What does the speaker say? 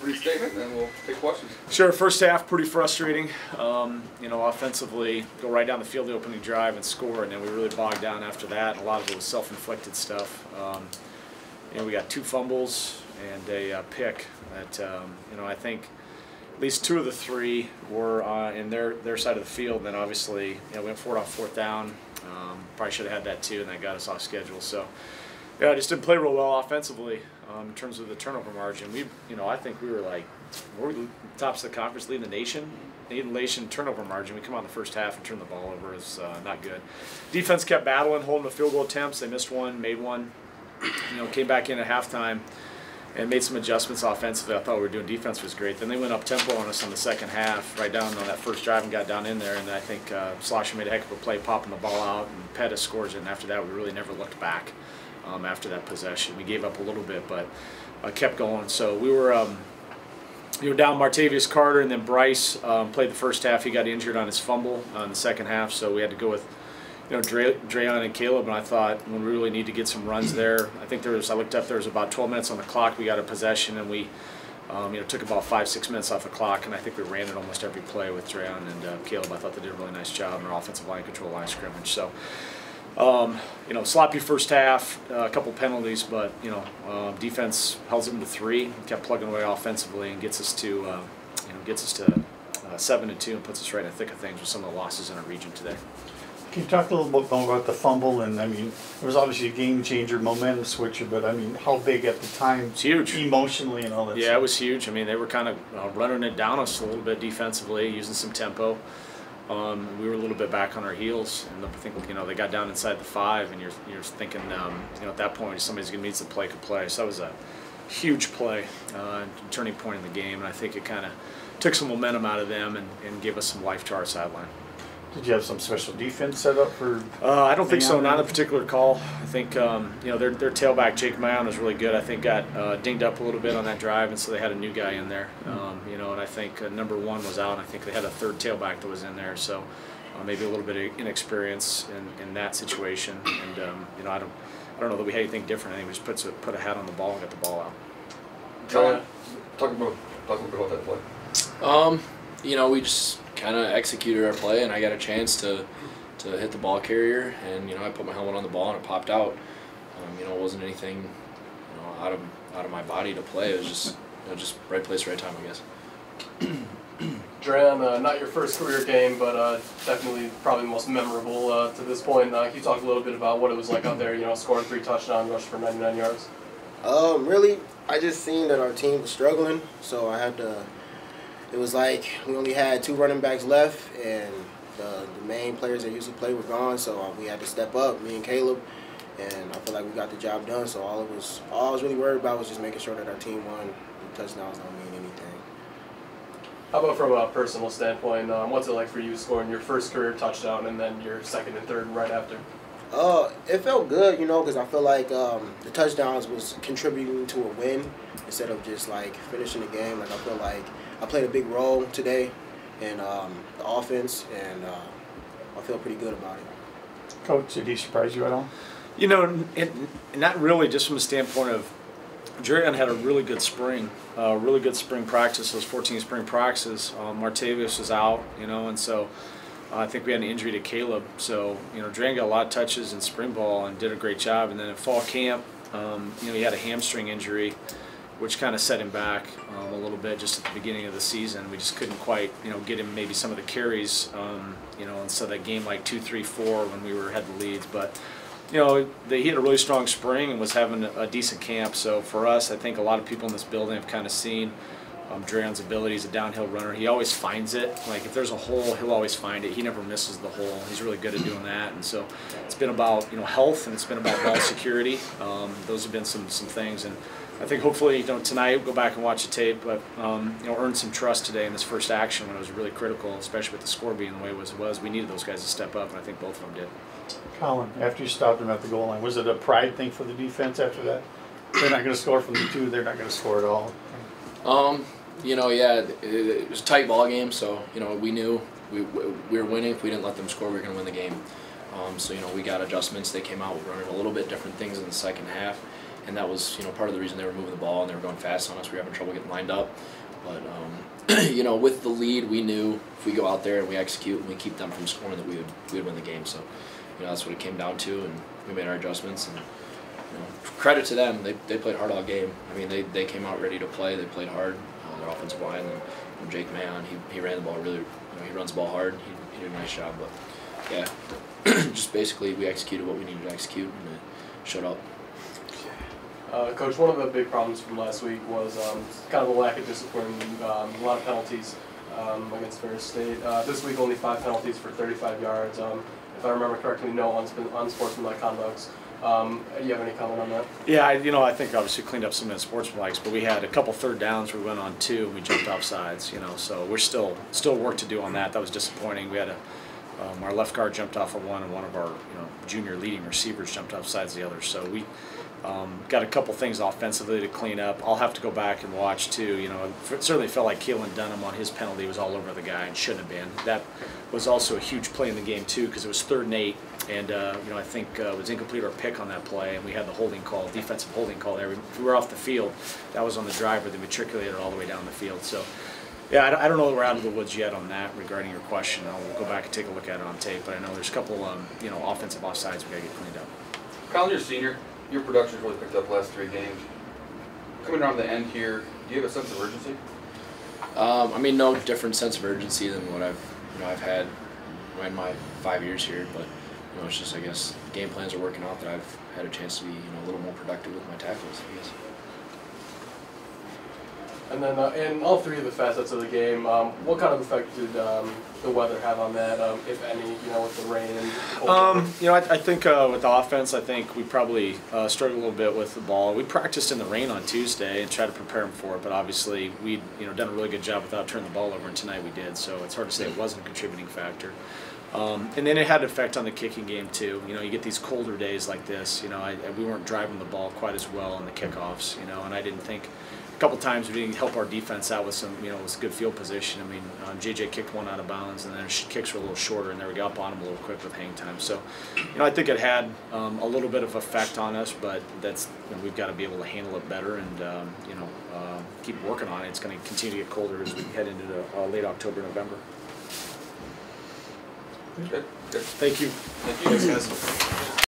brief statement, and then we'll take questions. Sure. First half, pretty frustrating. You know, offensively, go right down the field the opening drive and score, and then we really bogged down after that. A lot of it was self-inflicted stuff. You know, we got 2 fumbles and a pick that, you know, I think at least 2 of the 3 were in their side of the field. And then obviously, you know, we went for it on 4th down. Probably should have had that too, and that got us off schedule. So, yeah, I just didn't play real well offensively in terms of the turnover margin. You know, I think we were like, we're tops of the conference, leading the nation. Turnover margin. We come out in the first half and turn the ball over. Is not good. Defense kept battling, holding the field goal attempts. They missed one, made one. You know, came back in at halftime and made some adjustments offensively. I thought we were doing defense was great. Then they went up tempo on us on the second half, right down on that first drive and got down in there. And I think Schlosser made a heck of a play, popping the ball out, and Pettis scores it. And after that, we really never looked back. After that possession, we gave up a little bit, but kept going. So we were down Martavius Carter, and then Bryce played the first half. He got injured on his fumble in the second half, so we had to go with, you know, Dre'on and Caleb. And I thought, when we really need to get some runs there, I think I looked up, there was about 12 minutes on the clock. We got a possession, and we you know, took about 5-6 minutes off the clock, and I think we ran it almost every play with Dre'on and Caleb. I thought they did a really nice job in our offensive line control, line scrimmage. So, you know, sloppy first half, a couple penalties, but, you know, defense held them to 3, kept plugging away offensively, and gets us to, you know, 7-2, and puts us right in the thick of things with some of the losses in our region today. Can you talk a little bit more about the fumble? And I mean, it was obviously a game changer, momentum switcher, but I mean, how big at the time? It's huge. Emotionally and all that Yeah, stuff. It was huge. I mean, they were kind of running it down us a little bit defensively, using some tempo. We were a little bit back on our heels, and I think, you know, they got down inside the 5, and you're thinking, you know, at that point somebody's going to need some play could play. So that was a huge play, turning point in the game, and I think it kind of took some momentum out of them and gave us some life to our sideline. Did you have some special defense set up for? I don't think so. Not a particular call. I think you know, their tailback Jake Mayon was really good. I think got dinged up a little bit on that drive, and so they had a new guy in there. You know, and I think number 1 was out. And I think they had a 3rd tailback that was in there. So maybe a little bit of inexperience in that situation. And you know, I don't know that we had anything different. I think we just put a hat on the ball and got the ball out. Collin, talk a bit about that play. You know, we just kind of executed our play, and I got a chance to hit the ball carrier, and, you know, I put my helmet on the ball and it popped out. You know, it wasn't anything, you know, out of my body to play. It was just, you know, just right place, right time, I guess. Dre'on, not your first career game, but definitely probably the most memorable to this point. Can you talk a little bit about what it was like out there, you know, scoring 3 touchdowns, rushed for 99 yards? Really, I just seen that our team was struggling, so I had to. It was like we only had 2 running backs left, and the main players that usually play were gone, so we had to step up, me and Caleb, and I feel like we got the job done. So all I was really worried about was just making sure that our team won. The touchdowns don't mean anything. How about from a personal standpoint, what's it like for you scoring your first career touchdown and then your 2nd and 3rd right after? It felt good, you know, because I feel like the touchdowns was contributing to a win instead of just like finishing the game. Like I feel like I played a big role today in the offense, and I feel pretty good about it. Coach, did he surprise you at all? You know, not really, just from the standpoint of Dre'on had a really good spring practice, those 14 spring practices. Martavius was out, you know, and so I think we had an injury to Caleb. So, you know, Dre'on got a lot of touches in spring ball and did a great job. And then in fall camp, you know, he had a hamstring injury, which kind of set him back a little bit just at the beginning of the season. We just couldn't quite, you know, get him maybe some of the carries, you know, and so that game like 2, 3, 4 when we had the leads. But, you know, he had a really strong spring and was having a decent camp. So for us, I think a lot of people in this building have kind of seen Dre'on's ability. He's a downhill runner. He always finds it. Like if there's a hole, he'll always find it. He never misses the hole. He's really good at doing that. And so it's been about, you know, health, and it's been about ball security. Those have been some things. And I think hopefully, you know, tonight we'll go back and watch the tape, but you know, earn some trust today in this first action when it was really critical, especially with the score being the way it was. We needed those guys to step up, and I think both of them did. Collin, after you stopped him at the goal line, was it a pride thing for the defense after that? They're not going to score from the 2. They're not going to score at all. You know, yeah, it was a tight ball game, so, you know, we knew we were winning. If we didn't let them score, we were going to win the game. So, you know, we got adjustments. They came out running a little bit different things in the second half. and that was part of the reason they were moving the ball and they were going fast on us. We were having trouble getting lined up, but with the lead, we knew if we go out there and we execute and we keep them from scoring that we would win the game. So that's what it came down to, and we made our adjustments. And credit to them, they played hard all game. I mean, they came out ready to play. They played hard. Their offensive line, and Jake Mayon, he ran the ball really. He runs the ball hard. He did a nice job, but yeah, just basically we executed what we needed to execute, and it showed up. Coach, one of the big problems from last week was kind of a lack of discipline, a lot of penalties against Ferris State. This week, only 5 penalties for 35 yards. If I remember correctly, no unsportsmanlike conducts. Do you have any comment on that? Yeah, I think obviously cleaned up some of the sportsmanlikes, but we had a couple third downs where we went on 2 and we jumped off sides. So we're still work to do on that. That was disappointing. We had our left guard jumped off of one, and one of our junior leading receivers jumped off sides of the other. So we got a couple things offensively to clean up. I'll have to go back and watch too. It certainly felt like Keelan Dunham on his penalty was all over the guy and shouldn't have been. That was also a huge play in the game too, because it was 3rd and 8, and I think it was incomplete or pick on that play, and we had the holding call, defensive holding call there. If we were off the field, that was on the drive where they matriculated all the way down the field. So. Yeah, I don't know that we're out of the woods yet on that regarding your question. I'll go back and take a look at it on tape, but I know there's a couple offensive offsides we got to get cleaned up. Collin, you're a senior. Your production's really picked up the last 3 games. Coming around the end here, do you have a sense of urgency? I mean, no different sense of urgency than what I've had in my 5 years here, but it's just, I guess, game plans are working out that I've had a chance to be a little more productive with my tackles, I guess. And then in all 3 of the facets of the game, what kind of effect did the weather have on that, if any, with the rain and cold? I think with the offense, I think we probably struggled a little bit with the ball. We practiced in the rain on Tuesday and tried to prepare them for it, but obviously we'd done a really good job without turning the ball over, and tonight we did, so it's hard to say it wasn't a contributing factor. And then it had an effect on the kicking game too. You get these colder days like this. We weren't driving the ball quite as well on the kickoffs. And I didn't think a couple times we didn't help our defense out with some, with good field position. I mean, JJ kicked one out of bounds, and then his kicks were a little shorter, and there we got up on him a little quick with hang time. So, I think it had a little bit of effect on us, but that's we've got to be able to handle it better and keep working on it. It's going to continue to get colder as we head into the late October, November. Good. Thank you. Thank you. Thanks, guys.